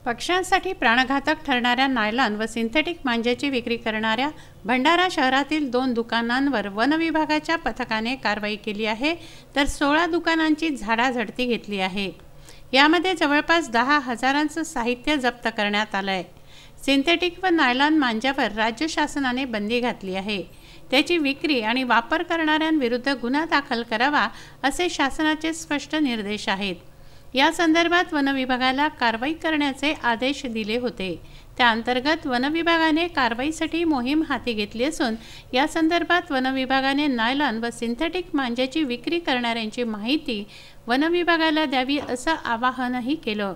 पक्ष्यांसाठी प्राणघातक ठरणाऱ्या नायलॉन व सिंथेटिक मांजाची विक्री करणाऱ्या भंडारा शहरातील 2 दुकानांवर वन विभागाच्या पथकाने कारवाई केली आहे, तर 16 दुकानांची झाडाझडती घेतली आहे। यामध्ये जवळपास 10,000चं साहित्य जप्त करण्यात आलं आहे। सिंथेटिक व नायलॉन मांजावर राज्य शासनाने बंदी घातली आहे। त्याची विक्री आणि वापर करणाऱ्यांविरुद्ध गुन्हा दाखल करावा असे शासनाचे स्पष्ट निर्देश आहेत। या संदर्भात वन विभागाला कारवाई करण्याचे आदेश दिले होते। त्या अंतर्गत वन विभागाने कारवाईसाठी मोहीम हाती घेतली असून या संदर्भात वन विभागाने नायलॉन व सिंथेटिक मांजाची विक्री करणाऱ्यांची माहिती वन विभागाला द्यावी असं आवाहनही केलं।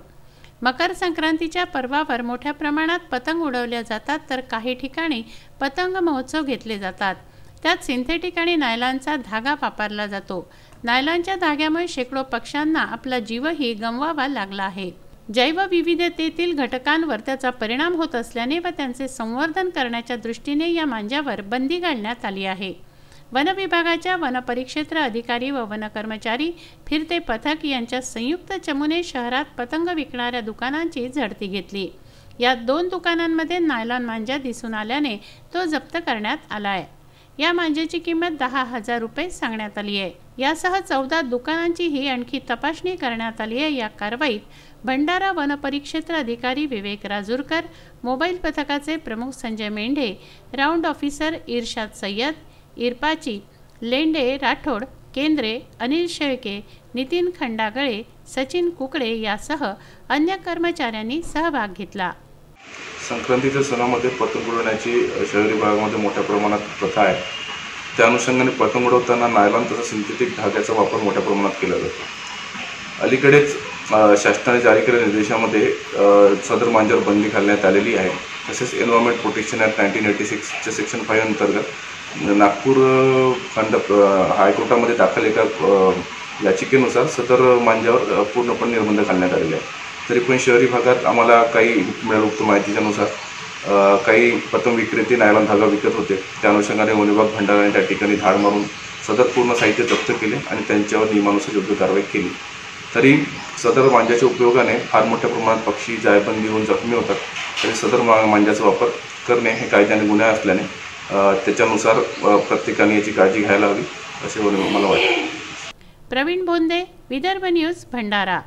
मकर संक्रांतीच्या पर्वावर मोठ्या प्रमाणात पतंग उडवल्या जातात, तर काही ठिकाणी पतंग महोत्सव घेतले जातात। त्यात सिंथेटिक आणि नायलॉनचा धागा वापरला जातो। नायलॉनच्या धाग्यामुळे शेकडो पक्ष्यांना आपला जीवही गमवावा लागला आहे। जैवविविधतेतील घटकांवर त्याचा परिणाम होत असल्याने व त्यांचे संवर्धन करण्याच्या दृष्टीने या मांजावर बंदी घालण्यात आली आहे। वन विभागाच्या वन परिक्षेत्र अधिकारी व वन कर्मचारी फिरते पथक यांच्या संयुक्त चमूने शहरात पतंग विकणाऱ्या दुकानांची झडती घेतली। या 2 दुकानांमध्ये नायलॉन मांजा दिसून आल्याने तो जप्त करण्यात आला आहे। या मांजाची किंमत 10,000 रुपये सांगण्यात आली आहे। यासह 14 दुकानांचीही आणखी तपासणी करण्यात आली आहे। या कारवाईत भंडारा वन परिक्षेत्र अधिकारी विवेक राजूरकर, मोबाईल पथकाचे प्रमुख संजय मेंढे, राऊंड ऑफिसर इरशाद सय्यद, इरपाची, लेंडे राठोड, केंद्रे, अनिल शेळके, नितीन खंडागळे, सचिन कुकडे यासह अन्य कर्मचाऱ्यांनी सहभाग घेतला। संक्रांतीच्या सणामध्ये पतंग उडवण्याची शहरी भागामध्ये मोठ्या प्रमाणात प्रथा आहे। त्या अनुषंगाने पतंग उडवताना नायलॉन तसंच सिंथेटिक धाग्याचा वापर मोठ्या प्रमाणात केला जातो। अलीकडेच शासनाने जारी केलेल्या निर्देशामध्ये सदर मांजावर बंदी घालण्यात आलेली आहे। तसेच एन्व्हायरमेंट प्रोटेक्शन ॲक्ट 1986च्या सेक्शन 5 अंतर्गत नागपूर हायकोर्टामध्ये दाखल एका याचिकेनुसार सदर मांजावर पूर्णपणे निर्बंध घालण्यात आलेले आहे। तरी पण शहरी भागात आम्हाला काही मिळालेल्या माहितीनुसार काही पतंग विक्रेते नायलॉन धागा विकत होते। त्या अनुषंगाने वन विभाग भंडाराने त्या ठिकाणी धाड मारून सदर पूर्ण साहित्य जप्त केले आणि त्यांच्यावर नियमानुसार योग्य कारवाई केली। तरी सदर मांजाच्या उपयोगाने फार मोठ्या प्रमाणात पक्षी जायबंदी होऊन जखमी होतात। तरी सदर मांजाचा वापर करणे हे कायद्याने गुन्हा असल्याने त्याच्यानुसार प्रत्येकाने याची काळजी घ्यायला हवी असे मला वाटते। प्रवीण बोंदे, विदर्भ न्यूज, भंडारा।